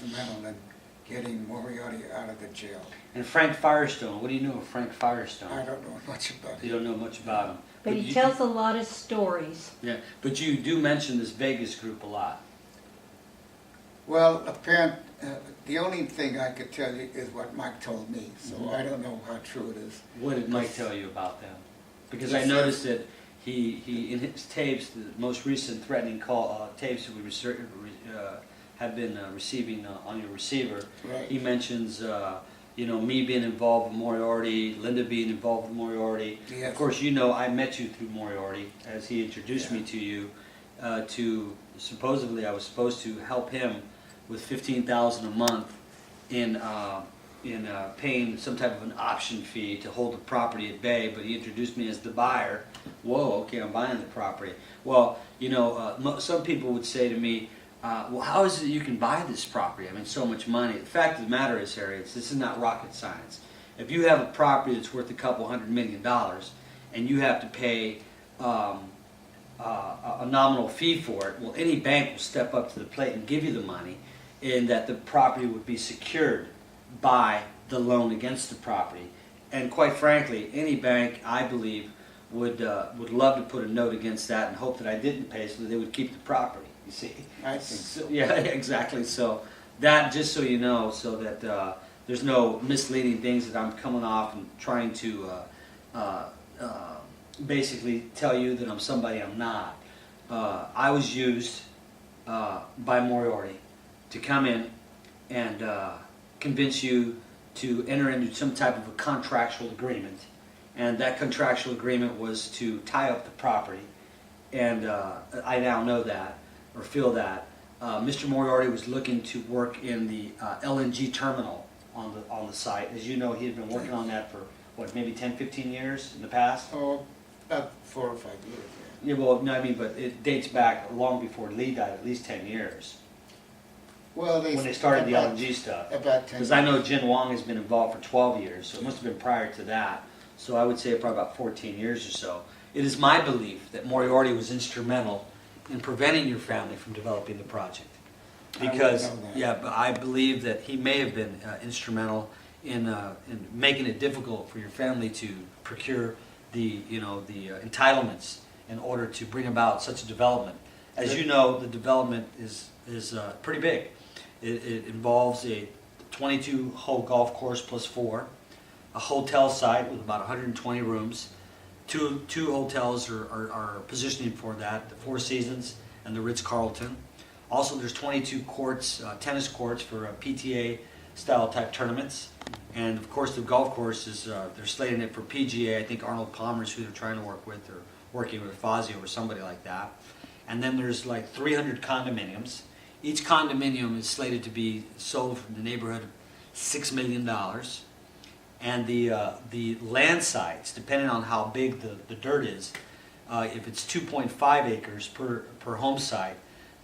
instrumental in getting Moriarty out of the jail. And Frank Firestone, what do you know of Frank Firestone? I don't know much about You it. don't know much about him. But he tells a lot of stories. Yeah, but you do mention this Vegas group a lot. Well, the only thing I could tell you is what Mike told me, so I don't know how true it is. What did Mike tell you about them? Because I noticed that he in his tapes, the most recent threatening call tapes that we have been receiving on your receiver, Right. he mentions me being involved with Moriarty, Linda being involved with Moriarty. Yes. Of course, you know I met you through Moriarty as he introduced me to you. Supposedly I was supposed to help him with $15,000 a month in paying some type of an option fee to hold the property at bay, but he introduced me as the buyer. Whoa, okay, I'm buying the property. Well, some people would say to me, well, how is it you can buy this property? I mean, so much money. The fact of the matter is, Harry, this is not rocket science. If you have a property that's worth a couple $100 million and you have to pay a nominal fee for it, well, any bank will step up to the plate and give you the money, in that the property would be secured by the loan against the property. And quite frankly, any bank, I believe, would love to put a note against that and hope that I didn't pay so that they would keep the property, you see. I think so. Yeah, exactly. So that, just so you know, so that there's no misleading things that I'm coming off and trying to basically tell you that I'm somebody I'm not. I was used by Moriarty to come in and convince you to enter into some type of a contractual agreement. And that contractual agreement was to tie up the property. And I now know that, or feel that. Mr. Moriarty was looking to work in the LNG terminal on the site. As you know, he had been working on that for, what, maybe 10, 15 years in the past? Oh, about 4 or 5 years. Yeah, well, no, I mean, but it dates back long before Lee died, at least 10 years. Well, When they started the LNG stuff. About 10 Because I know Jin Wong has been involved for 12 years, so it must have been prior to that. So I would say probably about 14 years or so. It is my belief that Moriarty was instrumental in preventing your family from developing the project. Because, I wouldn't know that. yeah, but I believe that he may have been instrumental in making it difficult for your family to procure the entitlements in order to bring about such a development. As you know, the development is pretty big. It involves a 22-hole golf course plus 4, a hotel site with about 120 rooms. Two hotels are positioning for that, the Four Seasons and the Ritz-Carlton. Also, there's 22 courts, tennis courts for PTA-style type tournaments. And of course, the golf course is, they're slating it for PGA. I think Arnold Palmer's who they're trying to work with, or working with Fazio or somebody like that. And then there's like 300 condominiums. Each condominium is slated to be sold from the neighborhood of $6 million. And the land sites, depending on how big the dirt is, if it's 2.5 acres per home site,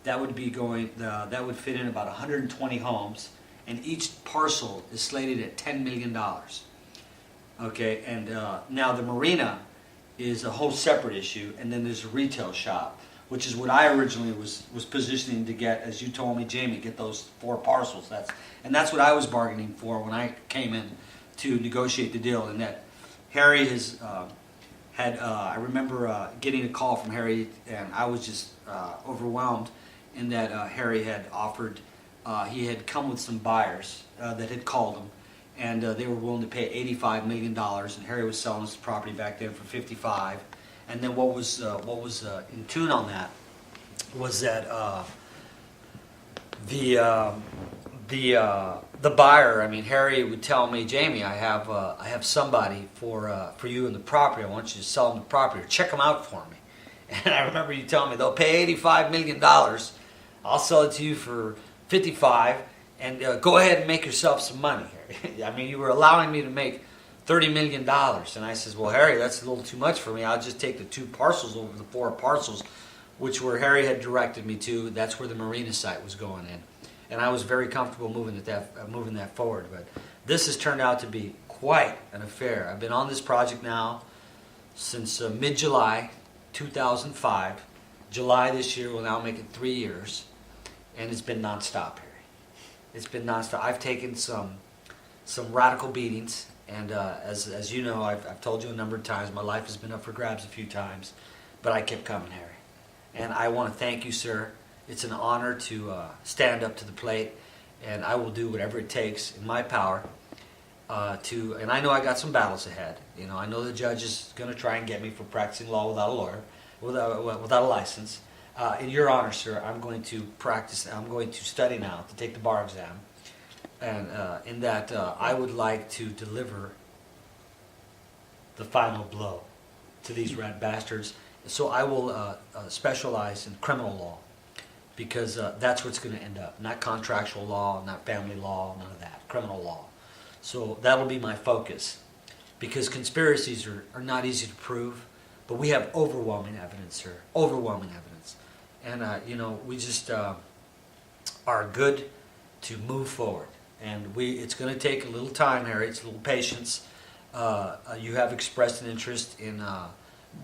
that would be that would fit in about 120 homes, and each parcel is slated at $10 million. Okay, and now the marina is a whole separate issue, and then there's a retail shop, which is what I originally was positioning to get, as you told me, Jamie, get those 4 parcels. That's what I was bargaining for when I came in to negotiate the deal. And that Harry has I remember getting a call from Harry, and I was just overwhelmed in that Harry had offered, he had come with some buyers that had called him, and they were willing to pay $85 million, and Harry was selling his property back then for 55. And then what was in tune on that was that the buyer, I mean, Harry would tell me, Jamie, I have somebody for you in the property. I want you to sell them the property, or check them out for me. And I remember you telling me they'll pay $85 million. I'll sell it to you for 55, and go ahead and make yourself some money, Harry. I mean, you were allowing me to make $30 million. And I says, well, Harry, that's a little too much for me. I'll just take the 2 parcels over the 4 parcels, which where Harry had directed me to. That's where the marina site was going in. And I was very comfortable moving that forward. But this has turned out to be quite an affair. I've been on this project now since mid-July 2005. July this year will now make it 3 years. And it's been nonstop, Harry. It's been nonstop. I've taken some radical beatings, and as you know, I've told you a number of times, my life has been up for grabs a few times, but I kept coming, Harry. And I want to thank you, sir. It's an honor to stand up to the plate, and I will do whatever it takes in my power and I know I got some battles ahead. You know, I know the judge is going to try and get me for practicing law without a lawyer, without a license. In your honor, sir, I'm going to practice. I'm going to study now to take the bar exam, and in that I would like to deliver the final blow to these rat bastards. So I will specialize in criminal law, because that's what's going to end up. Not contractual law, not family law, none of that. Criminal law. So that'll be my focus, because conspiracies are not easy to prove, but we have overwhelming evidence, sir. Overwhelming evidence. And, you know, we just are good to move forward. And it's going to take a little time, Harry. It's a little patience. You have expressed an interest in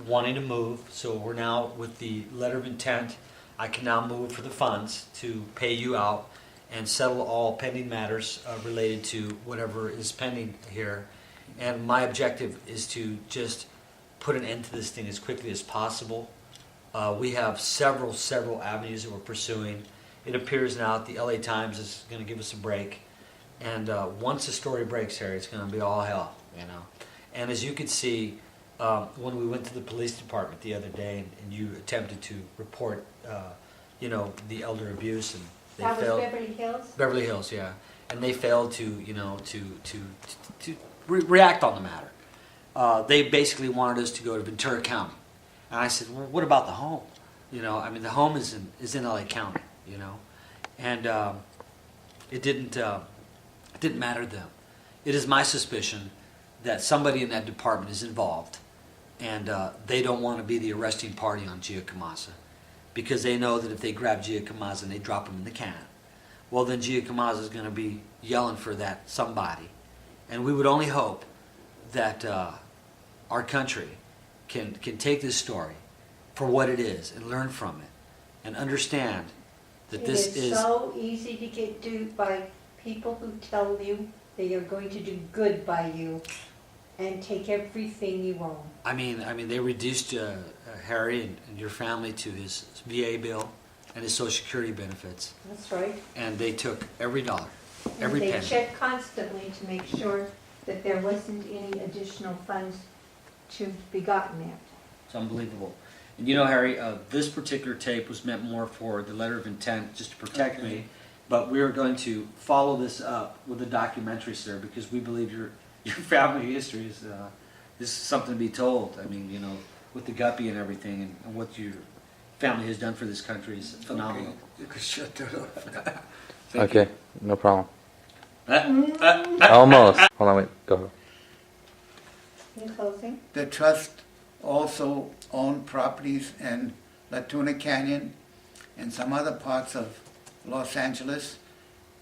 wanting to move, so we're now with the letter of intent. I can now move for the funds to pay you out and settle all pending matters related to whatever is pending here. And my objective is to just put an end to this thing as quickly as possible. We have several avenues that we're pursuing. It appears now that the LA Times is going to give us a break. And once the story breaks, Harry, it's going to be all hell, you know. And as you could see, when we went to the police department the other day and you attempted to report, you know, the elder abuse, and they That was failed. Beverly Hills? Beverly Hills, yeah. And they failed to, you know, to react on the matter. They basically wanted us to go to Ventura County. And I said, well, what about the home? You know, I mean, the home is in LA County, you know. And it didn't matter to them. It is my suspicion that somebody in that department is involved, and they don't want to be the arresting party on Giacomazza, because they know that if they grab Giacomazza and they drop him in the can, well, then Giacomazza is going to be yelling for that somebody. And we would only hope that our country can take this story for what it is and learn from it and understand that this It is so easy to get duped by people who tell you they are going to do good by you and take everything you own. I mean, they reduced Harry and your family to his VA bill and his Social Security benefits, That's right. and they took every dollar, And every they penny. checked constantly to make sure that there wasn't any additional funds to be gotten at. It's unbelievable. And you know, Harry, this particular tape was meant more for the letter of intent, just to protect me. But we are going to follow this up with a documentary, sir, because we believe your family history is something to be told. I mean, you know, with the guppy and everything, and what your family has done for this country is phenomenal. Okay, you can shut that off. Okay, no problem. Almost. Hold on, wait, go. In closing, The trust also owned properties in La Tuna Canyon and some other parts of Los Angeles,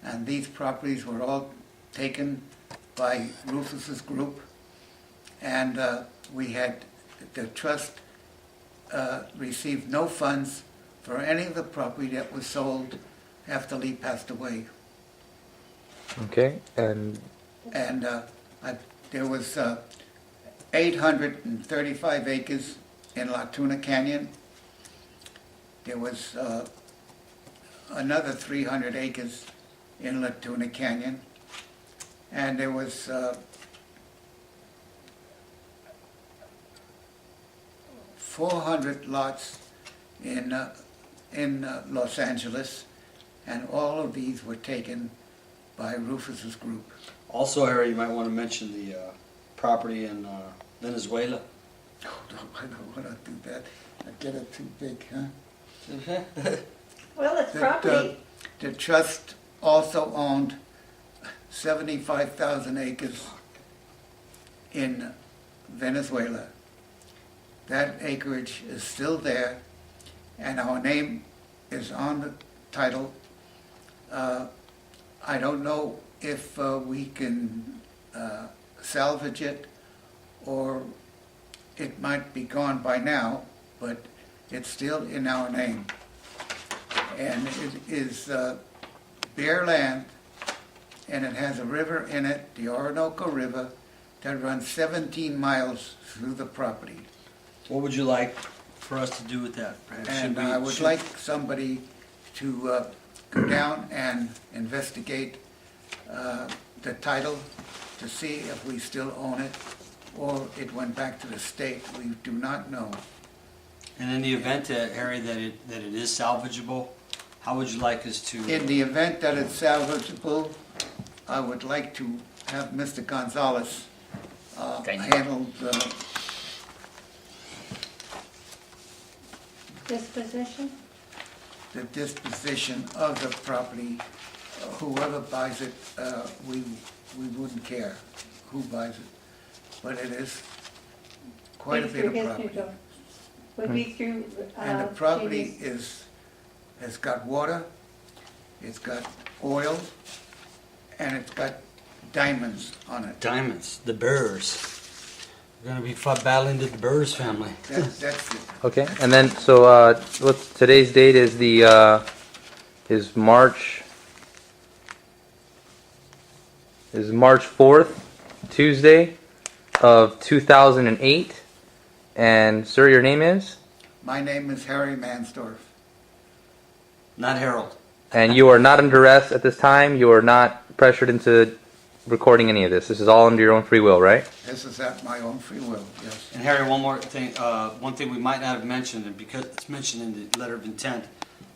and these properties were all taken by Rufus's group, and the trust received no funds for any of the property that was sold after Lee passed away. Okay, and And there was 835 acres in La Tuna Canyon. There was another 300 acres in La Tuna Canyon. And there was 400 lots in Los Angeles, and all of these were taken by Rufus's group. Also, Harry, you might want to mention the property in Venezuela. Oh, no, I don't want to do that. I get it too big, huh? well, it's property. The trust also owned 75,000 acres in Venezuela. That acreage is still there, and our name is on the title. I don't know if we can salvage it, or it might be gone by now, but it's still in our name. And it is bare land and it has a river in it, the Orinoco River, that runs 17 miles through the property. What would you like for us to do with that? And I would like somebody to go down and investigate the title to see if we still own it or it went back to the state. We do not know. And in the event, Harry, that it is salvageable, how would you like us to? In the event that it's salvageable, I would like to have Mr. Gonzalez handle Disposition? the disposition of the property. Whoever buys it, we wouldn't care who buys it. But it is quite a bit of property. Would be through, And the property Jamie's- has got water, it's got oil, and it's got diamonds on it. Diamonds, the Burrs. We're going to be battling to the Burrs family. That's it. okay, and then so what's today's date is the is March 4th, Tuesday of 2008. And sir, your name is? My name is Harry Mansdorf. Not Harold. And you are not under arrest at this time. You are not pressured into recording any of this. This is all under your own free will, right? This is at my own free will, yes. And Harry, one more thing. One thing we might not have mentioned, and because it's mentioned in the letter of intent,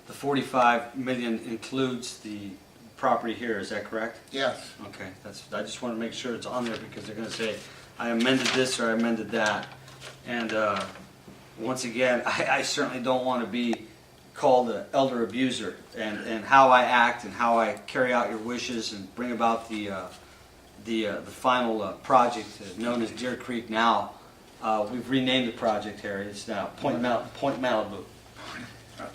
the 45 million includes the property here. Is that correct? Yes. Okay. I just want to make sure it's on there because they're going to say, I amended this or I amended that. And once again, I certainly don't want to be called an elder abuser. And how I act and how I carry out your wishes and bring about the final project known as Deer Creek now. We've renamed the project, Harry. It's now Point Malibu.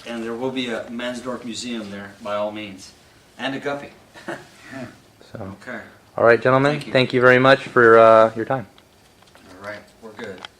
And there will be a Mansdorf museum there, by all means. And a guppy. So, Okay. all right, gentlemen. Thank you. Thank you very much for your time.